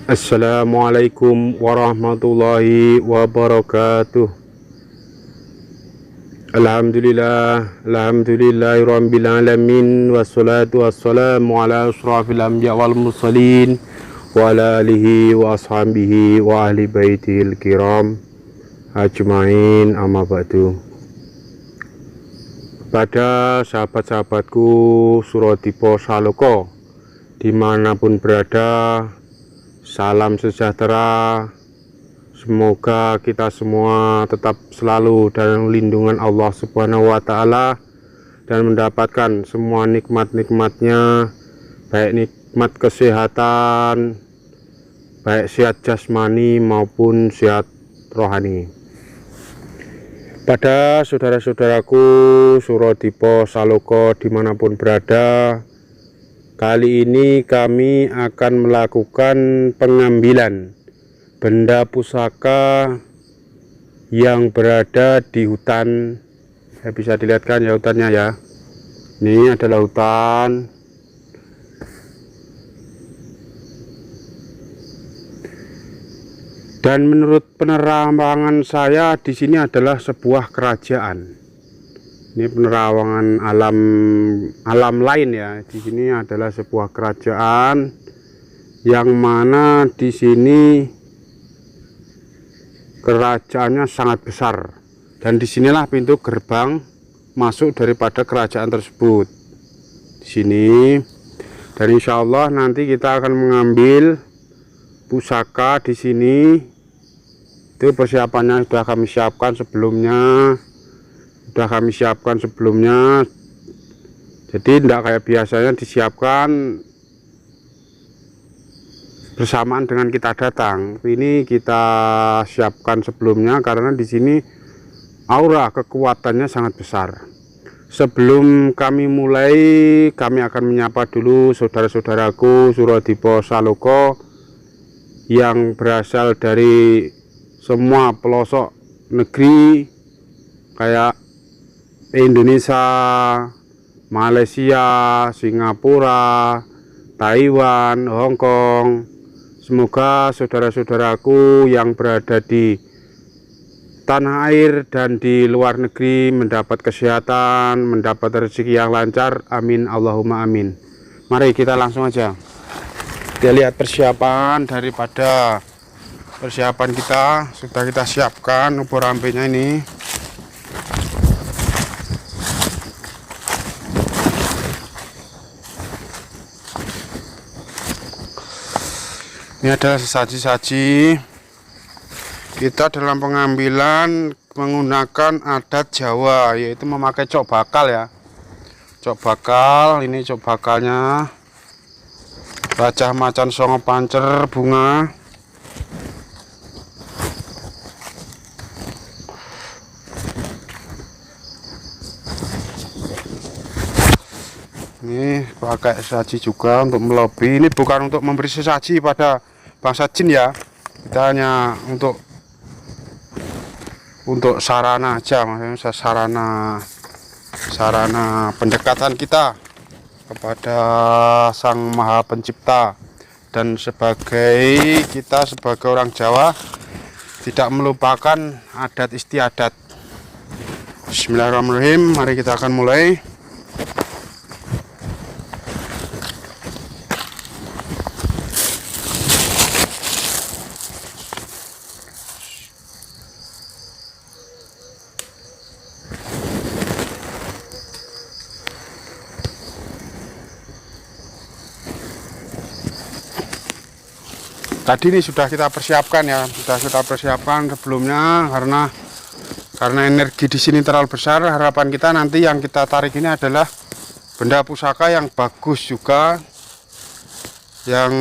Assalamualaikum warahmatullahi wabarakatuh. Alhamdulillahirabbil alamin wassalatu wassalamu ala asyrafil anbiya wal mursalin wa ala alihi wa ashabihi wa ahli baitihil kiram ajmain, amma ba'du. Pada sahabat-sahabatku Suradipo Saloko dimanapun berada, salam sejahtera. Semoga kita semua tetap selalu dalam lindungan Allah Subhanahu wa Ta'ala dan mendapatkan semua nikmat-nikmatnya, baik nikmat kesehatan, baik sehat jasmani maupun sehat rohani. Pada saudara-saudaraku Suradipo Saloko dimanapun berada, kali ini kami akan melakukan pengambilan benda pusaka yang berada di hutan. Bisa dilihatkan ya hutannya ya. Ini adalah hutan. Dan menurut penerawangan saya di sini adalah sebuah kerajaan. Ini penerawangan alam lain ya. Di sini adalah sebuah kerajaan yang mana di sini kerajaannya sangat besar, dan disinilah pintu gerbang masuk daripada kerajaan tersebut di sini. Dan insya Allah nanti kita akan mengambil pusaka di sini. Itu persiapannya sudah kami siapkan sebelumnya, jadi tidak kayak biasanya disiapkan bersamaan dengan kita datang. Ini kita siapkan sebelumnya karena di sini aura kekuatannya sangat besar. Sebelum kami mulai, kami akan menyapa dulu saudara-saudaraku Suradipo Saloko yang berasal dari semua pelosok negeri kayak Indonesia, Malaysia, Singapura, Taiwan, Hong Kong. Semoga saudara-saudaraku yang berada di tanah air dan di luar negeri mendapat kesehatan, mendapat rezeki yang lancar. Amin, Allahumma amin. Mari kita langsung aja. Kita lihat persiapan daripada persiapan kita. Sudah kita siapkan ubur rampenya ini. Ini adalah sesaji-saji kita dalam pengambilan menggunakan adat Jawa, yaitu memakai cok bakal ya. Cok bakal, ini cok bakalnya Rajah Macan Songo Pancer bunga. Ini pakai saji juga untuk melobi. Ini bukan untuk memberi sesaji pada bangsa jin ya, kita hanya untuk sarana aja, maksudnya sarana pendekatan kita kepada Sang Maha Pencipta. Dan kita sebagai orang Jawa tidak melupakan adat istiadat. Bismillahirrahmanirrahim. Mari kita akan mulai. Tadi ini sudah kita persiapkan ya, sudah persiapkan sebelumnya karena energi di sini terlalu besar. Harapan kita nanti yang kita tarik ini adalah benda pusaka yang bagus juga, yang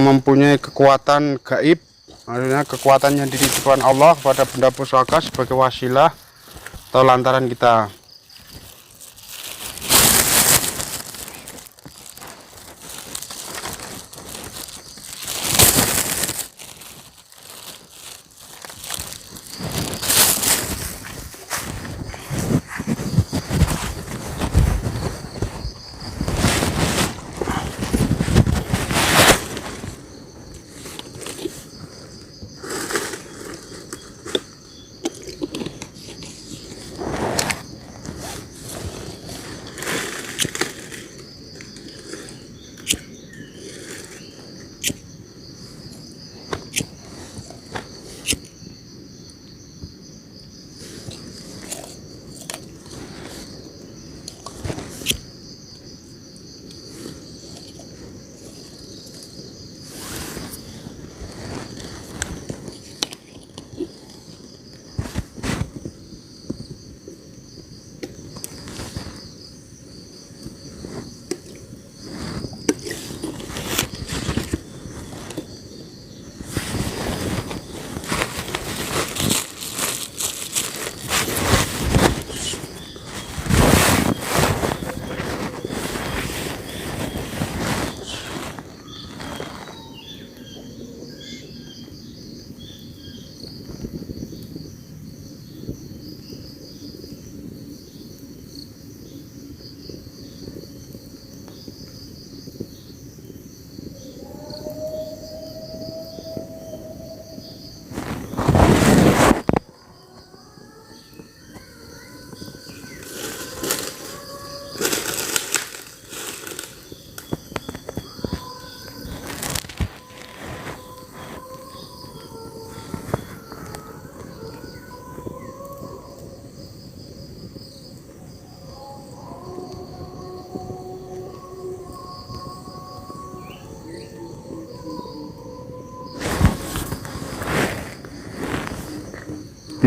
mempunyai kekuatan gaib, maksudnya kekuatan yang dititipkan Allah kepada benda pusaka sebagai wasilah atau lantaran kita.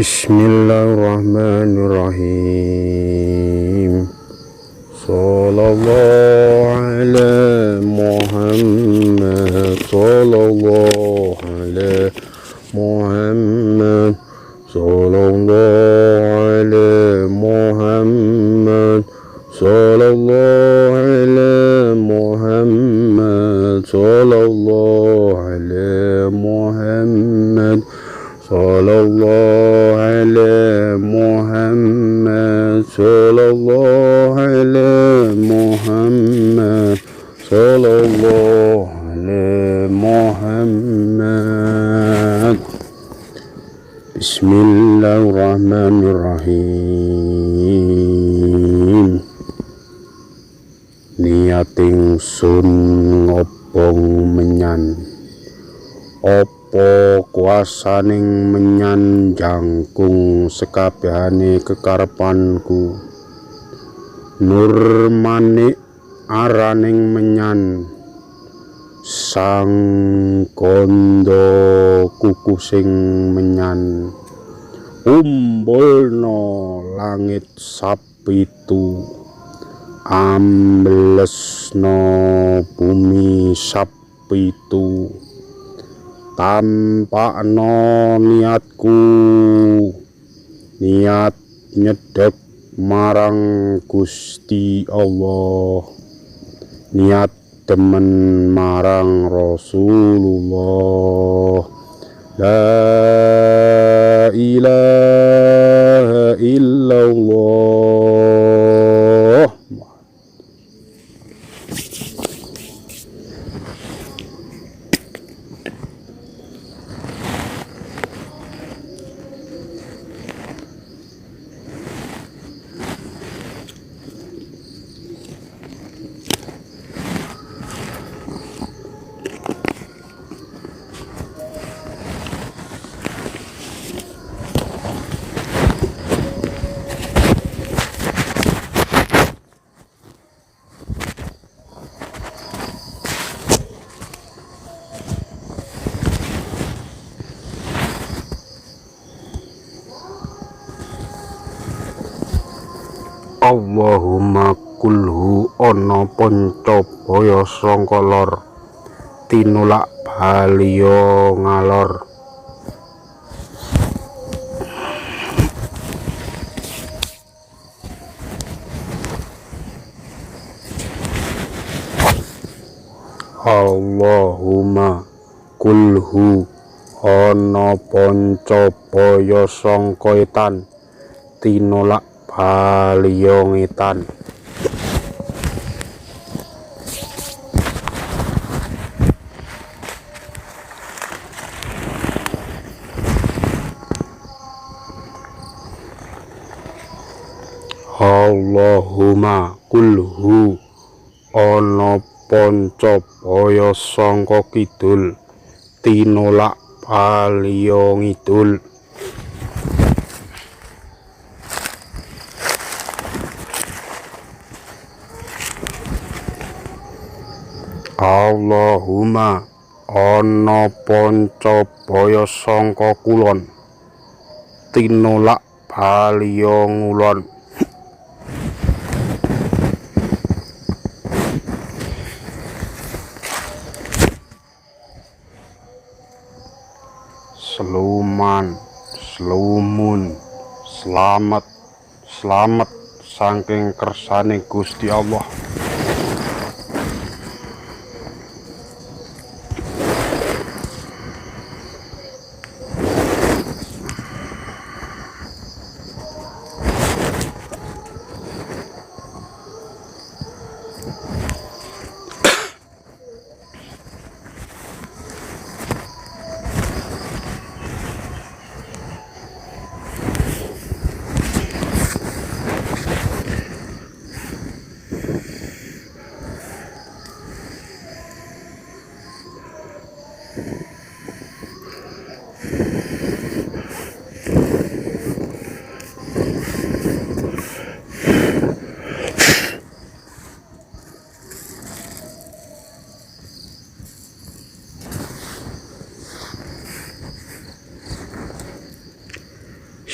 Bismillahirrahmanirrahim. Sallallahu ala Muhammad. Sallallahu ala Muhammad. Sallallahu ala Muhammad. Sallallahu ala Muhammad. Sallallahu ala Muhammad. Sallallahu ala Muhammad. Sallallahu ala Muhammad. Sallallahu ala Muhammad. Bismillahirrahmanirrahim. Niat ingsun ngobong menyan, apa kuasaning menyan jangkung sekabehane kekarepanku. Nur manik araning menyan, sang kondo kukusing menyan. Umbulno langit sapitu, amblesno bumi sapitu. Tampakno niatku, niat nyedek marang Gusti Allah, niat demen marang Rasulullah. La ilaha illallah. Allahumma kulhu ana pancapaya sangka lor, tinulak baliya ngalor. Allahumma kulhu ana pancapaya sangka etan, tinulak baliya ngetan. Allahumma kulhu ana pancapaya sangka kidul, tinulak baliya ngidul. Allahumma ana pancapaya sangka kulon, tinulak baliya ngulon. Seluman, selumun, selamat, selamat saking kersane Gusti Allah.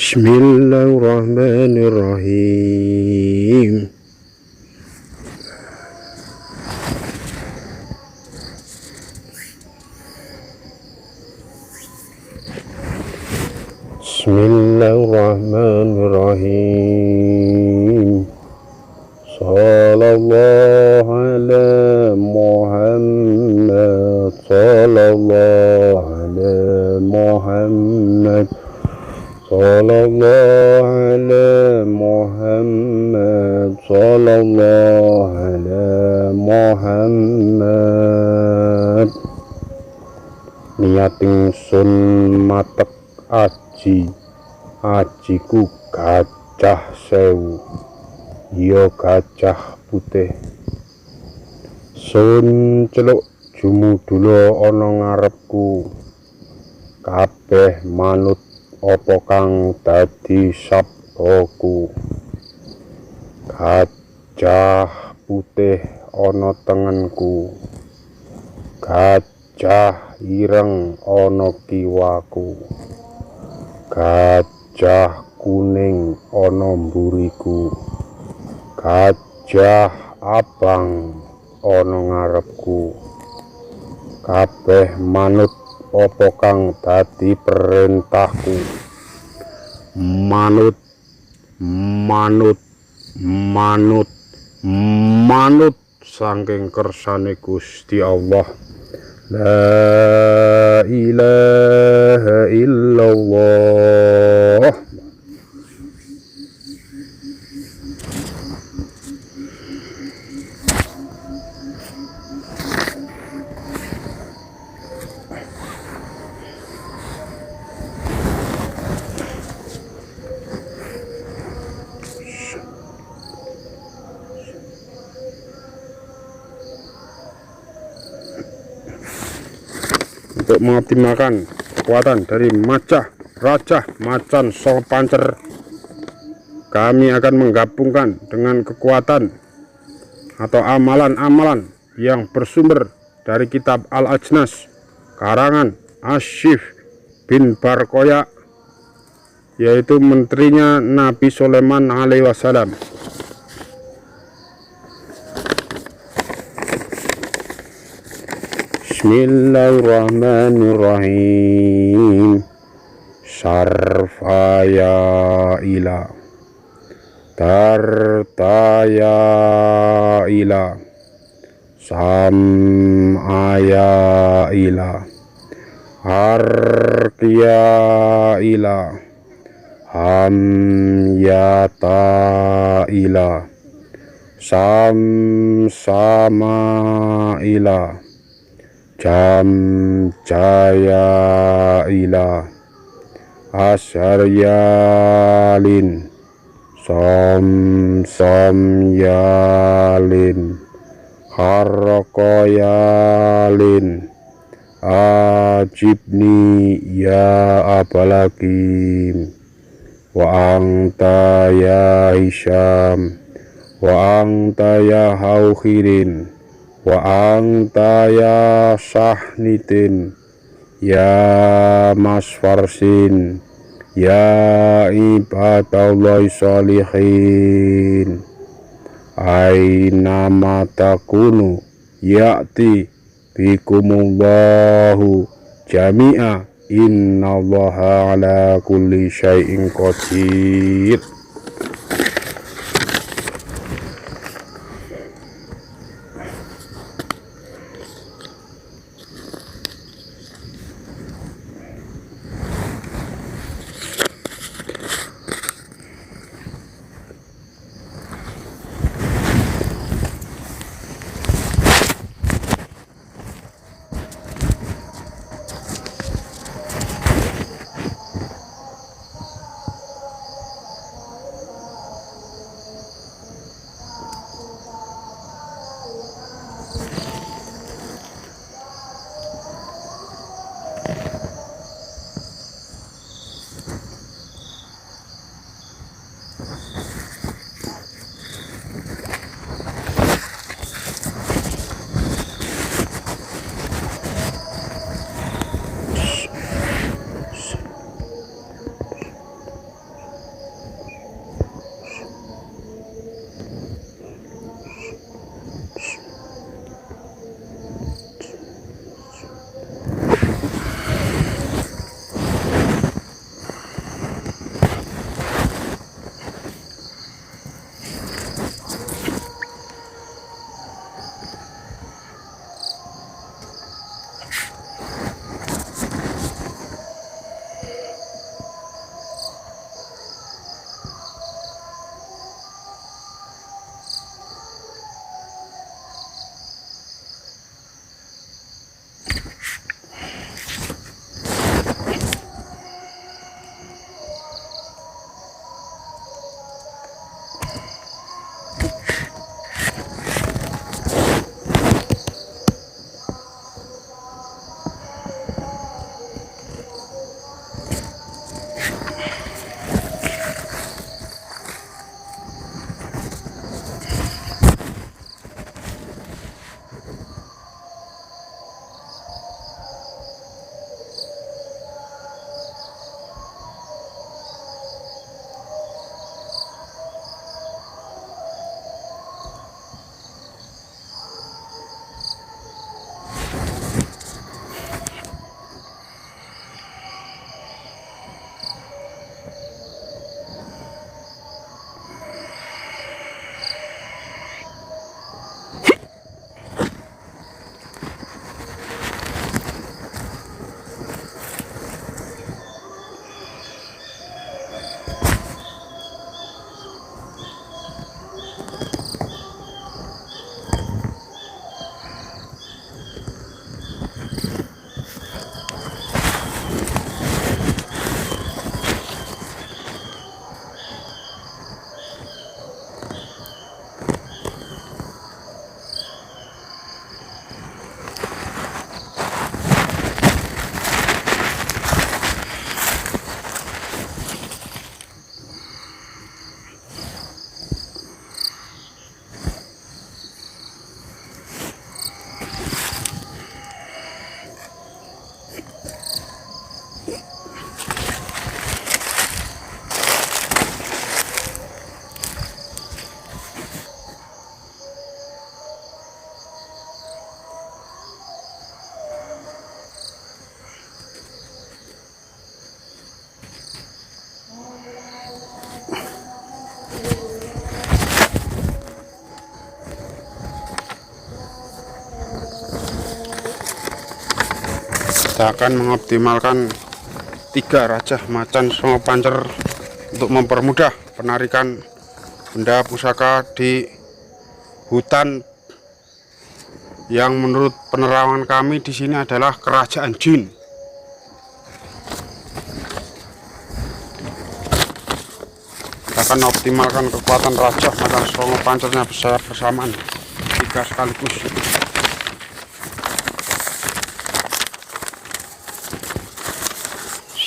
Bismillahirrahmanirrahim. Bismillahirrahmanirrahim. Sallallahu ala Muhammad. Sallallahu ala Muhammad. Sallallahu ala Muhammad. Sallallahu ala Muhammad. Niat ingsun matek ajiku gajah sewu, ya gajah putih. Sun celuk jumudula ana ngarepku, kabeh manut apa kang dadi sabdaku. Gajah putih ana tengenku, gajah ireng ana kiwaku, gajah kuning ana mburiku, gajah abang ana ngarepku. Kabeh manut apa kang dadi perintahku. Manut, manut, manut, manut saking kersane Gusti Allah. La ilaha illallah. Untuk mengoptimalkan kekuatan dari Raja Macan Saha Pancer, kami akan menggabungkan dengan kekuatan atau amalan-amalan yang bersumber dari kitab Al-Ajnas karangan Asyif bin Barkoya, yaitu menterinya Nabi Sulaiman alaihi wasallam. Bismillahirrahmanirrahim. Sarfaya ila, tartaya ila, samaya ila, harkiya ila, hamyata ila, samsama ila, jam jaya ila, asyariyalin, som yalin, harrokoyalin, ajibni ya abalakim, wa anta ya Hisham, wa anta ya Hawkhirin, wa anta ya Sahnitin, ya Masfarsin, ya ibadallahi sholihin, aina matakunu ya'ti bikumullahu jami'a, innallaha ala kulli syai'in qadir. kita akan mengoptimalkan 3 raja macan songo pancer untuk mempermudah penarikan benda pusaka di hutan yang menurut penerawangan kami di sini adalah kerajaan jin. Kita akan optimalkan kekuatan raja macan songo pancernya bersamaan 3 sekaligus.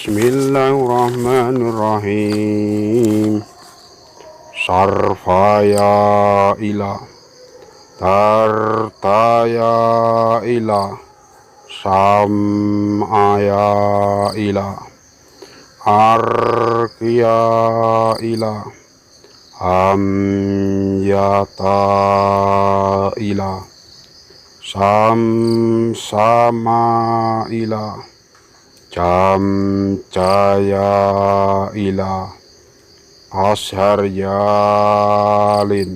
Bismillahirrahmanirrahim. Sarfaya ila tartaya ila samaya ila arkia ila amyata ila sama ila jam jaya ila ashar yalin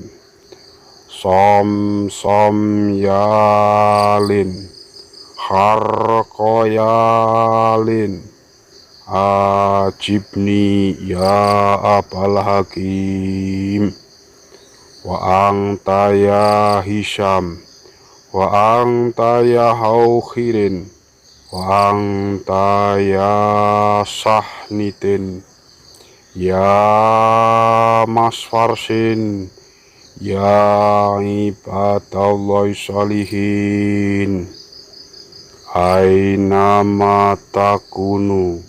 som yalin harkoyalin ajibni ya abal hakim wa anta ya hisham wa anta ya hauhirin wa anta ya sahnitin ya masfarsin ya ibadallahi sholihin aina matakunu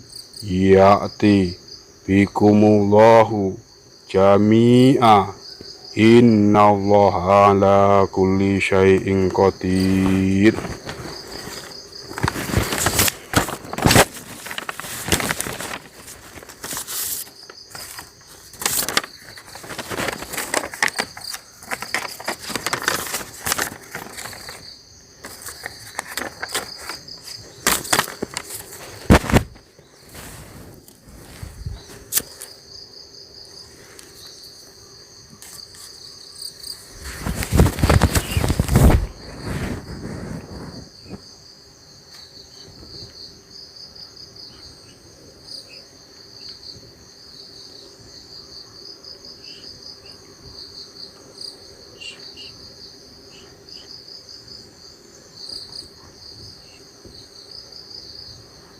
ya'ti bikumullahu jami'a innallaha ala kulli syai'in qadir.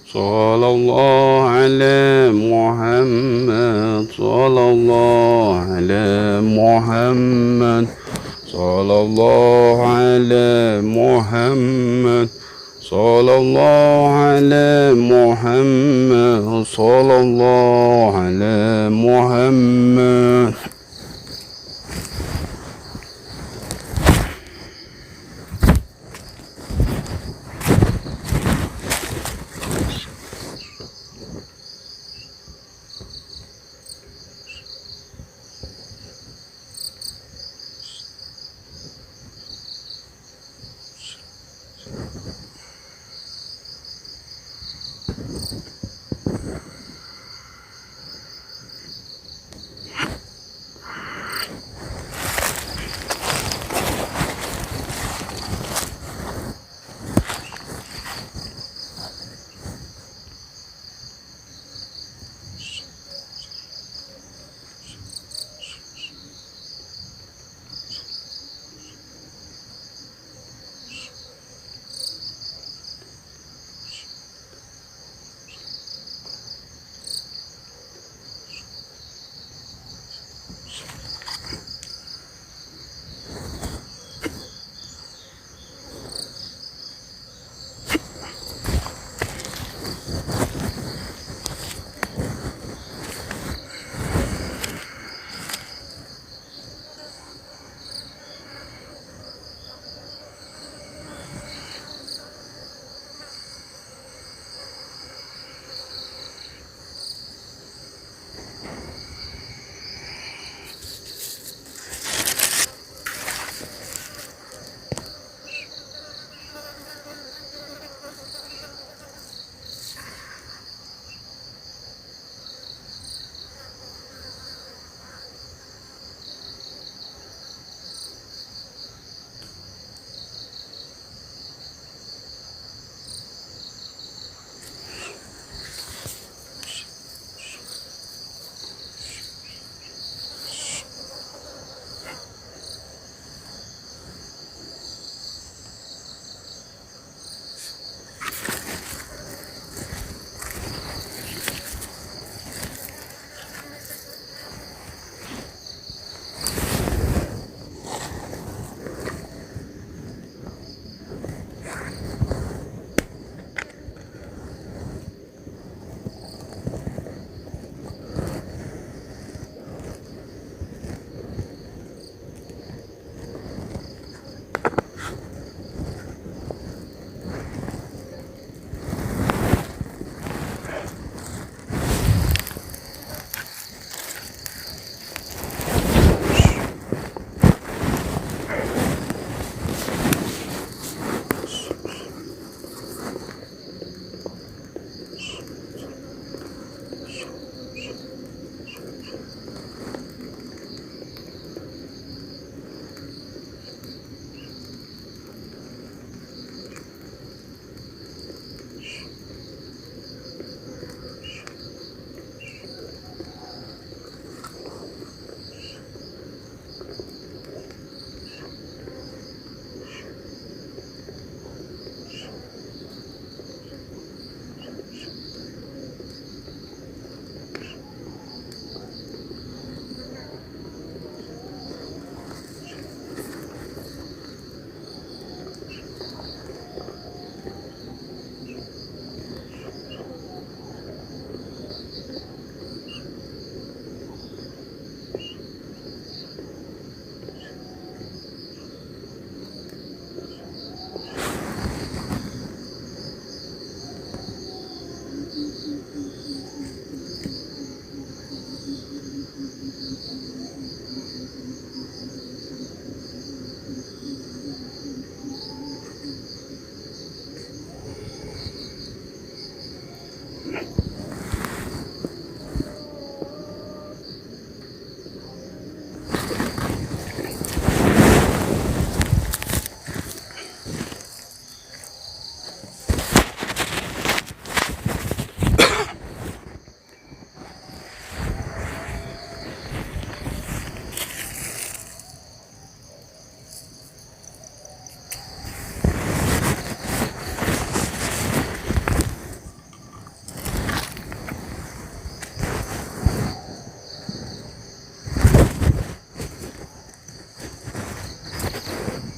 Sallallahu ala Muhammad, sallallahu ala Muhammad, sallallahu ala Muhammad, sallallahu ala Muhammad, sallallahu ala Muhammad.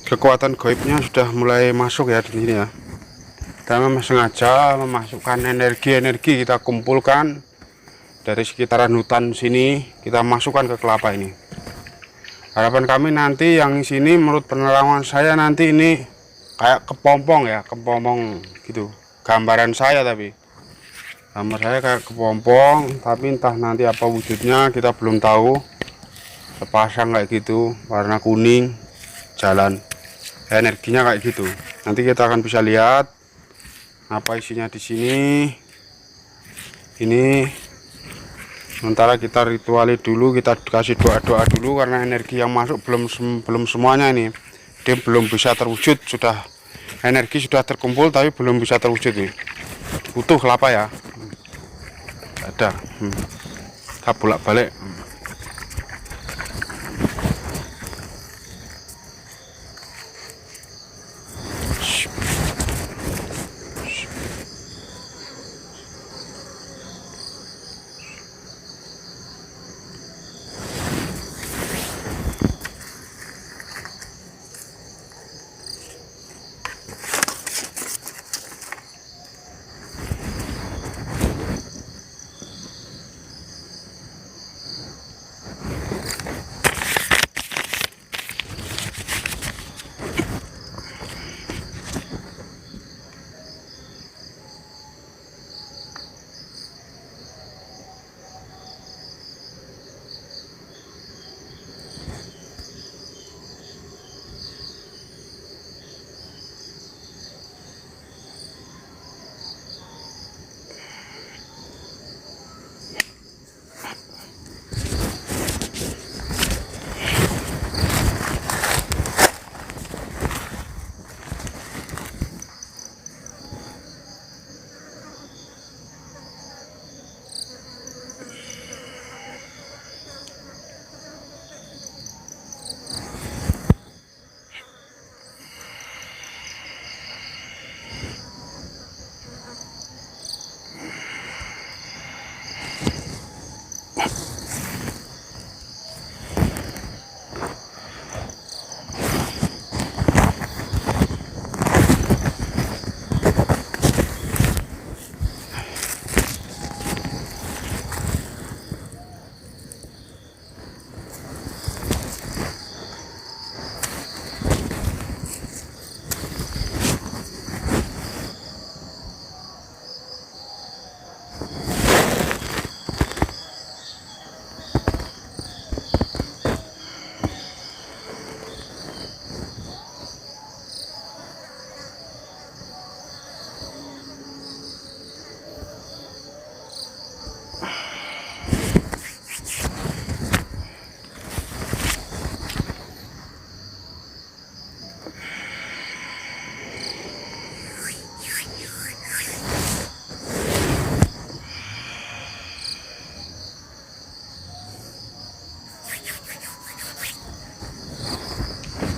kekuatan goibnya sudah mulai masuk ya di sini ya. Kita memang sengaja memasukkan energi-energi, kita kumpulkan dari sekitaran hutan sini, kita masukkan ke kelapa ini. Harapan kami nanti yang sini menurut penerawangan saya nanti ini kayak kepompong ya, kepompong gitu. Gambaran saya tapi gambar saya kayak kepompong, tapi entah nanti apa wujudnya kita belum tahu. Sepasang kayak gitu, warna kuning, jalan. Energinya kayak gitu. Nanti kita akan bisa lihat apa isinya di sini. Ini sementara kita rituali dulu, kita kasih doa-doa dulu karena energi yang masuk belum semuanya ini. Dia belum bisa terwujud, sudah energi sudah terkumpul tapi belum bisa terwujud nih. Utuh kelapa ya. Ada. Kita bolak-balik.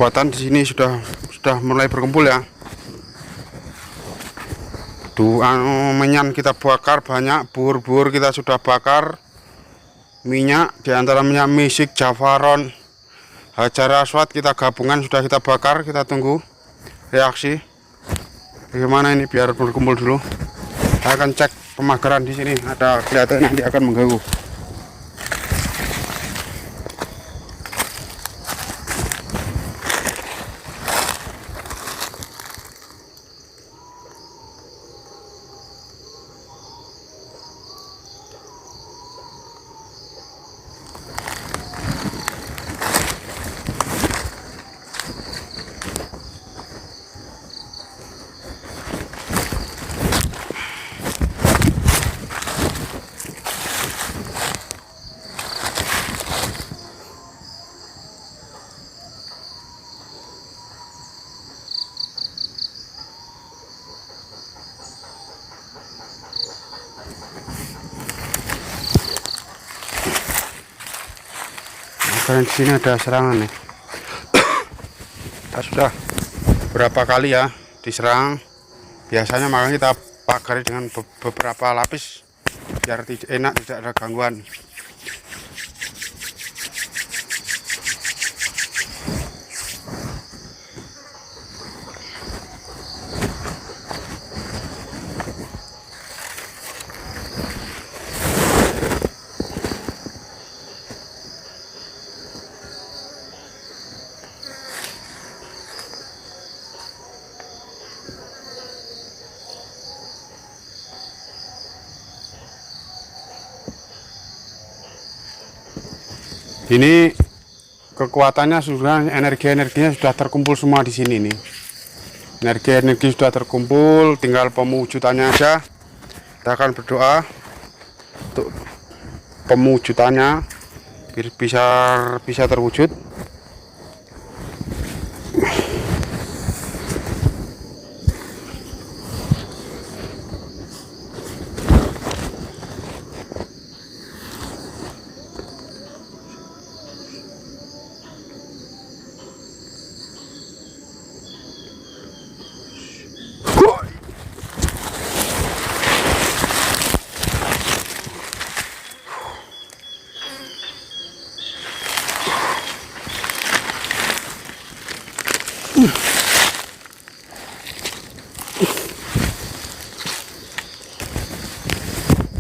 Kekuatan di sini sudah mulai berkumpul ya. Menyan kita bakar banyak, bur kita sudah bakar, minyak diantara minyak misik, jafaron, hajar aswad kita gabungan sudah kita bakar. Kita tunggu reaksi bagaimana ini biar berkumpul dulu. Saya akan cek pemagaran di sini, ada kelihatan nanti akan mengganggu. Dan di sini ada serangan nih. Kita sudah berapa kali ya diserang. Biasanya makanya kita pagari dengan beberapa lapis biar enak, tidak ada gangguan. Ini kekuatannya sudah, energi-energinya sudah terkumpul semua di sini nih. Energi-energi sudah terkumpul, tinggal pemewujudannya aja. Kita akan berdoa untuk pemewujudannya biar bisa terwujud.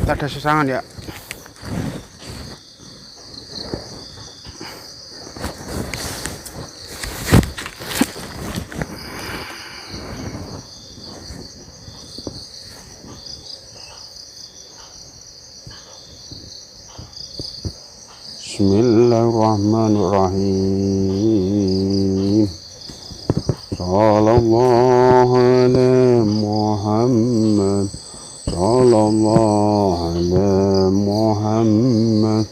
Kita ada sesangan ya. Bismillahirrahmanirrahim. Sallallahu ala Muhammad. Sallallahu ala Muhammad.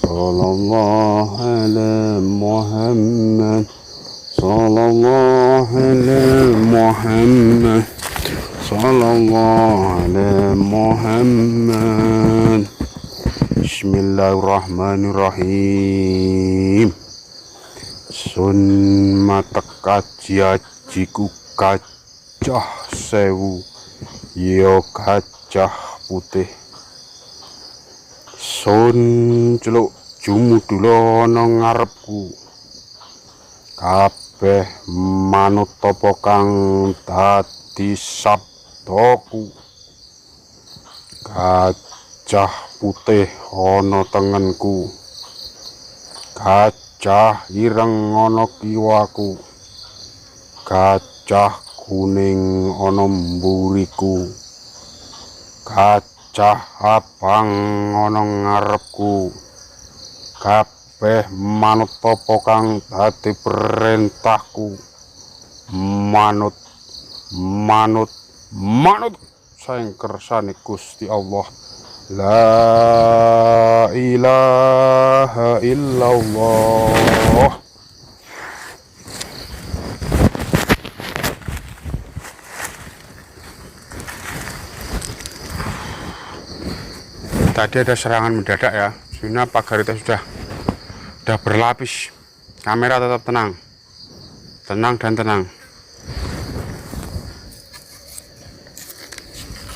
Sallallahu ala Muhammad. Sallallahu ala Muhammad. Sallallahu ala Muhammad. Bismillahirrahmanirrahim. Sun matek kajiku gajah sewu, yo gajah putih. Sun celuk jumudula ana ngarepku. Kabeh manut apa kang dadi sabdaku. Gajah putih ana tengenku, gajah ireng ana kiwaku, gajah kuning ana mburiku, gajah abang ana ngarepku. Kabeh manut apa kang dadi perintahku. Manut saing kersane Gusti Allah. La ilaha illallah. Tadi ada serangan mendadak ya. Sebenarnya pagar itu sudah berlapis. Kamera tetap tenang dan tenang.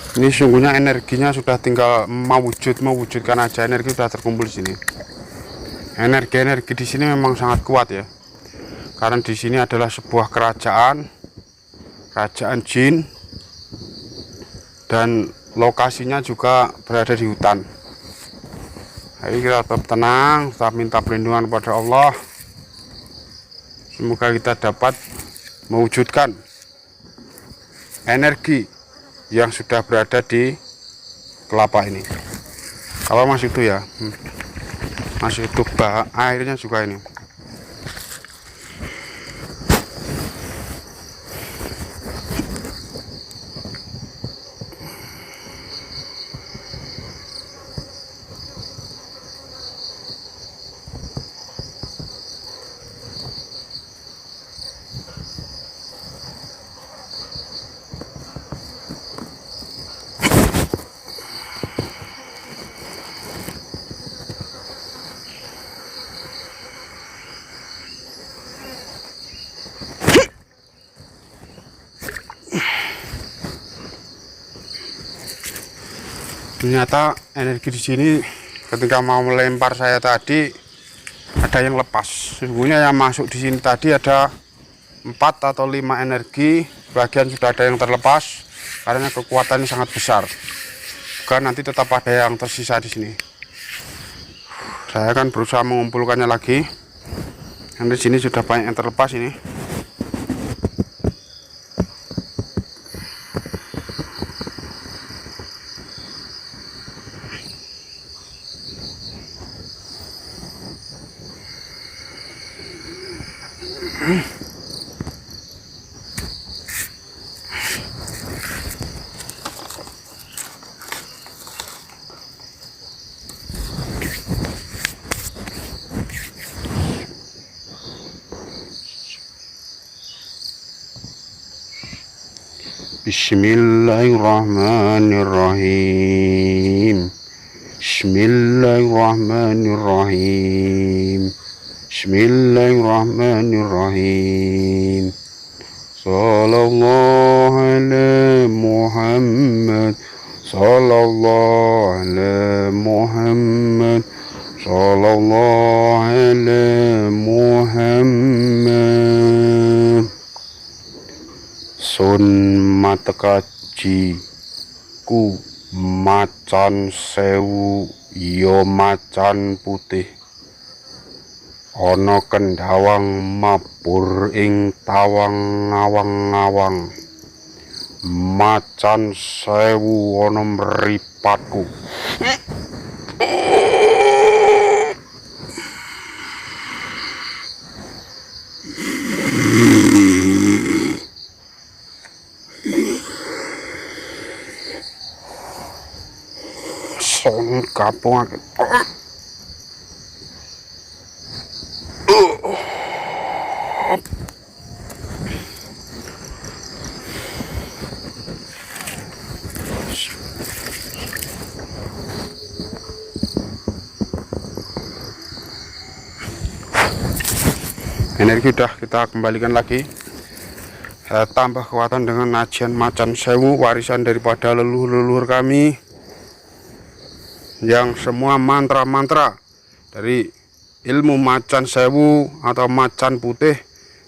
Ini sungguhnya energinya sudah tinggal mewujudkan aja. Energi sudah terkumpul di sini. Energi di sini memang sangat kuat ya. Karena di sini adalah sebuah kerajaan jin, dan lokasinya juga berada di hutan. Jadi kita tetap tenang, tetap minta perlindungan kepada Allah. Semoga kita dapat mewujudkan energi yang sudah berada di kelapa ini. Kalau masih itu ya, masih itu airnya juga ini. Ternyata energi di sini ketika mau melempar saya tadi ada yang lepas. Sesungguhnya yang masuk di sini tadi ada 4 atau 5 energi, bagian sudah ada yang terlepas karena kekuatannya sangat besar. Bukan nanti tetap ada yang tersisa di sini. Saya akan berusaha mengumpulkannya lagi. Yang di sini sudah banyak yang terlepas ini. Bismillahirrahmanirrahim. Bismillahirrahmanirrahim. Bismillahirrahmanirrahim. Sallallahu ala Muhammad. Sallallahu ala Muhammad. Sallallahu ala Muhammad. Sun matekaji ku macan sewu yo macan putih ana kendhawang mabur ing tawang ngawang-ngawang macan sewu ana mripatku son kapung energi udah kita kembalikan lagi, tambah kekuatan dengan ajian macan sewu, warisan daripada leluhur-leluhur kami yang semua mantra-mantra dari ilmu macan sewu atau macan putih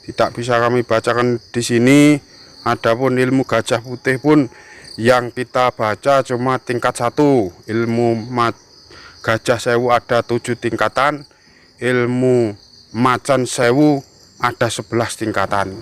tidak bisa kami bacakan di sini. Adapun ilmu gajah putih pun yang kita baca cuma tingkat 1. Ilmu gajah sewu ada 7 tingkatan, ilmu macan sewu ada 11 tingkatan.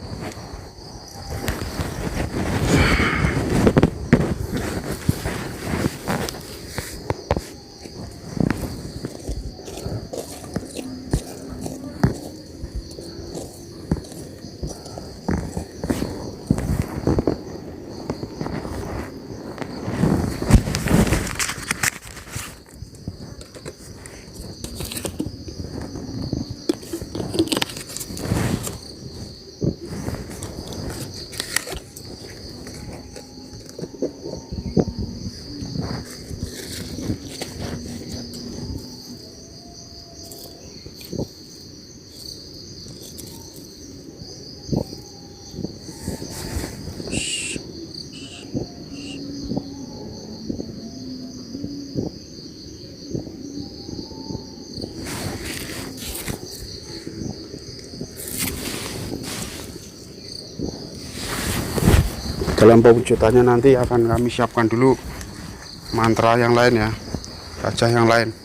Dalam pewujudannya nanti akan kami siapkan dulu mantra yang lain ya, gajah yang lain.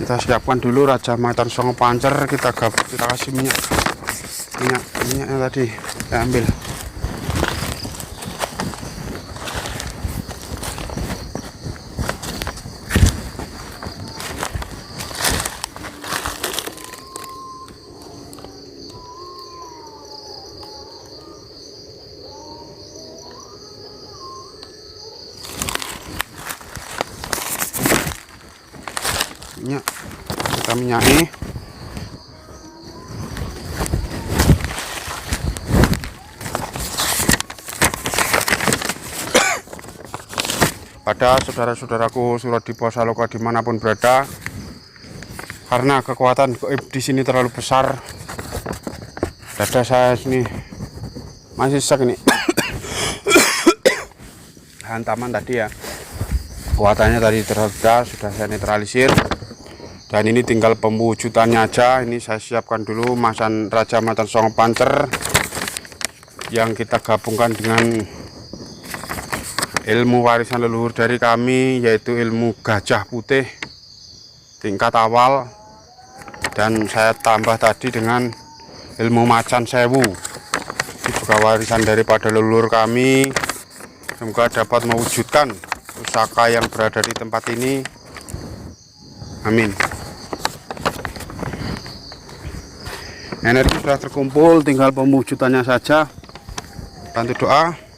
Kita siapkan dulu Raja Macan Songo Pancer, kita kasih minyaknya tadi kita ambil. Minyak kita minyaki. Pada saudara-saudaraku Suradi Posaloka dimanapun berada, karena kekuatan gaib di sini terlalu besar, dada saya sini masih sesak ini. Hantaman tadi ya, kekuatannya tadi sudah saya netralisir. Dan ini tinggal pemwujudannya aja. Ini saya siapkan dulu Raja Macan Songo Pancer yang kita gabungkan dengan ilmu warisan leluhur dari kami, yaitu ilmu gajah putih tingkat awal, dan saya tambah tadi dengan ilmu macan sewu. Ini juga warisan daripada leluhur kami. Semoga dapat mewujudkan pusaka yang berada di tempat ini. Amin. Energi sudah terkumpul, tinggal pemwujudannya saja. Bantu doa.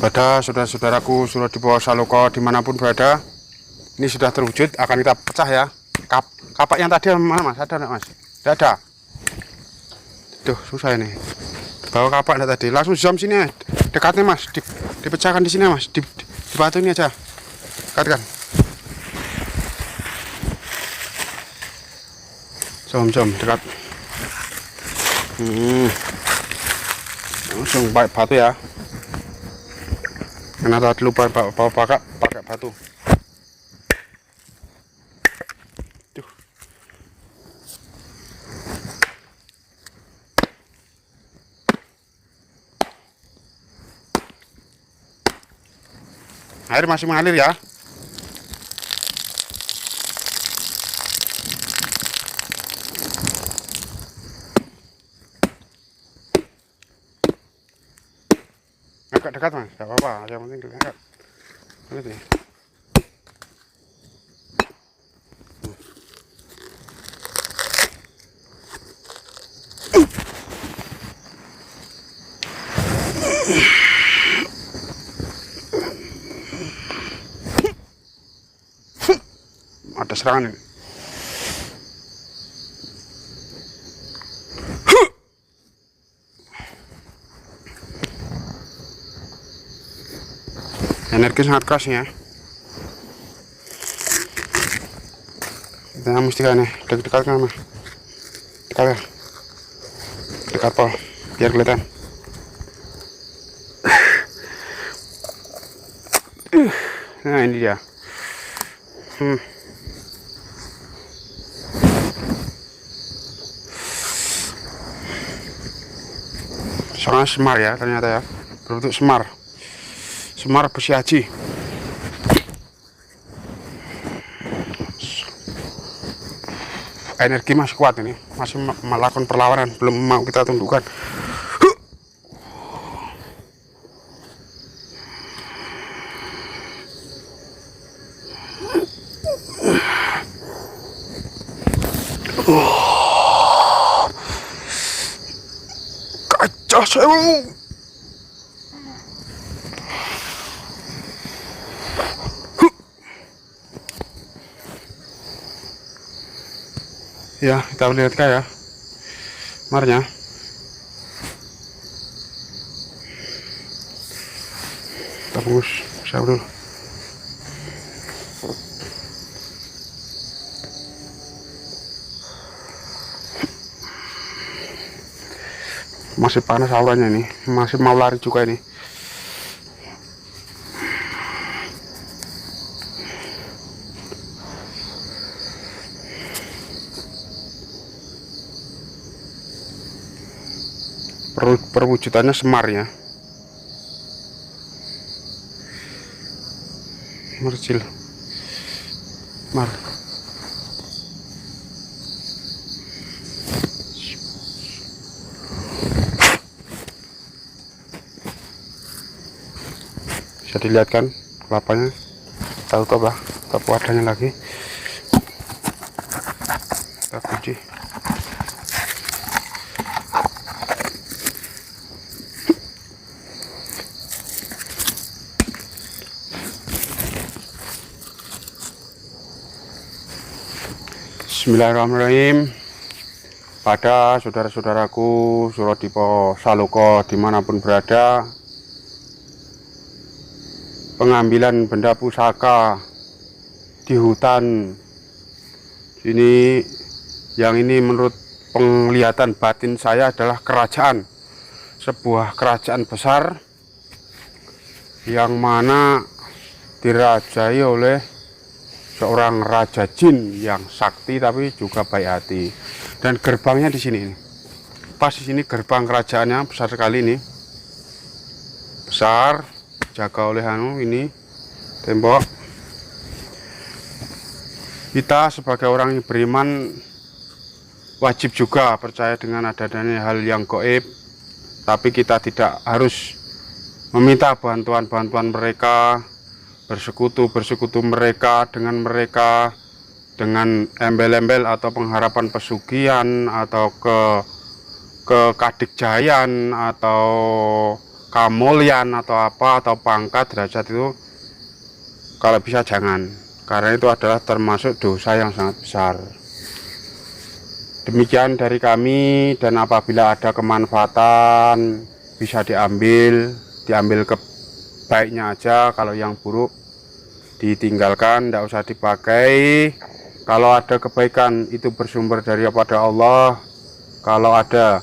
Pada saudara-saudaraku surat di bawah Saloko dimanapun berada, ini sudah terwujud, akan kita pecah ya. Kapak yang tadi mana mas? Ada nggak mas? Tidak ada. Tuh susah ini. Bawa kapak tadi, langsung jam sini, dekatnya mas, dipecahkan di sini mas, di batu ini aja, dekatkan. Jom dekat. Langsung pakai batu ya. Karena tadi lupa pakai batu. Tuh. Air masih mengalir ya. Agak dekat mas, gak apa-apa, yang penting dekat. Gitu ya. Ada serangan ini. Energi sangat keras ya. Kita mesti kan nih, dekat kan mas. Dekat pol, biar kelihatan. Nah ini dia. Sangat semar ya ternyata ya, berbentuk semar besi haji. Energi masih kuat ini, masih melakukan perlawanan, belum mau kita tundukkan. Kacau sewu. Ya, kita lihat ya marnya. Kita bungkus siap dulu. Masih panas auranya ini, masih mau lari juga ini. Perwujudannya semar ya, mercil mar. Bisa dilihat kan kelapanya, kita tutup lah, tutup wadahnya lagi, kita kunci. Bismillahirrahmanirrahim. Pada saudara-saudaraku Suradipo Saloko dimanapun berada, pengambilan benda pusaka di hutan ini, yang ini menurut penglihatan batin saya adalah kerajaan, sebuah kerajaan besar yang mana dirajai oleh seorang raja jin yang sakti tapi juga baik hati. Dan gerbangnya di sini, pas di sini gerbang kerajaannya besar sekali ini, besar, jaga oleh ini tembok. Kita sebagai orang yang beriman wajib juga percaya dengan adanya hal yang gaib, tapi kita tidak harus meminta bantuan mereka, bersekutu mereka dengan embel-embel atau pengharapan pesugihan atau ke kadikjayan atau kemuliaan atau apa atau pangkat derajat itu kalau bisa jangan, karena itu adalah termasuk dosa yang sangat besar. Demikian dari kami, dan apabila ada kemanfaatan bisa diambil kebaiknya aja, kalau yang buruk ditinggalkan, tidak usah dipakai. Kalau ada kebaikan itu bersumber daripada Allah, kalau ada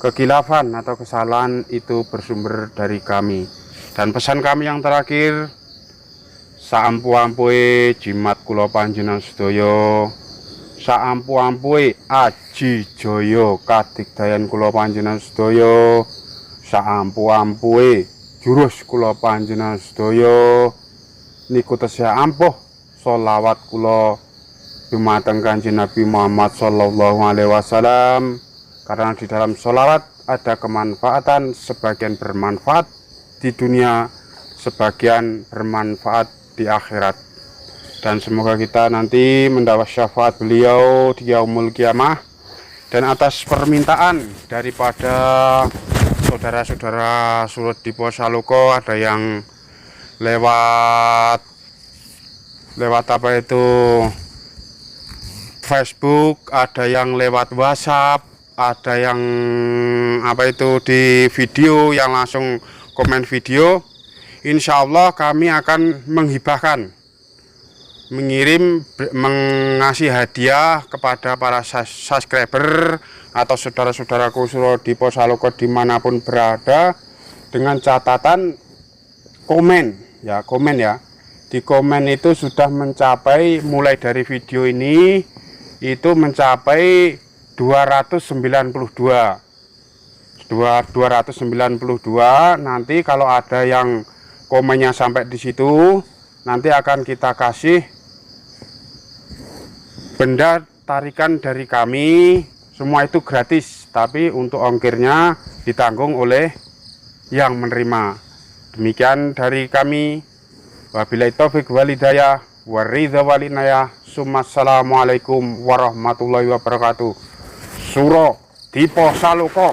kekilafan atau kesalahan itu bersumber dari kami. Dan pesan kami yang terakhir, saampu-ampue jimat kula panjenengan sedaya, saampu-ampue aji jaya kadigdayan kula panjenengan sedaya, saampu-ampue jurus kula panjenengan sedaya niku tesih ampuh sholawat kula dumateng Kanjeng Nabi Muhammad sallallahu alaihi wasallam. Karena di dalam sholawat ada kemanfaatan, sebagian bermanfaat di dunia, sebagian bermanfaat di akhirat. Dan semoga kita nanti mendapat syafaat beliau di yaumul kiamah. Dan atas permintaan daripada saudara-saudara Sulut Dipo Saloko, ada yang lewat apa itu Facebook, ada yang lewat WhatsApp, ada yang apa itu di video, yang langsung komen video. Insya Allah kami akan mengasih hadiah kepada para subscriber atau saudara-saudaraku Sulut Dipo Saloko dimanapun berada, dengan catatan komen ya. Di komen itu sudah mencapai, mulai dari video ini itu mencapai 292. Nanti kalau ada yang komennya sampai di situ, nanti akan kita kasih benda tarikan dari kami. Semua itu gratis, tapi untuk ongkirnya ditanggung oleh yang menerima. Demikian dari kami. Wabillahi taufiq wal hidayah waridha wal inayah. Assalamualaikum warahmatullahi wabarakatuh. Sulut Dipo Saloko.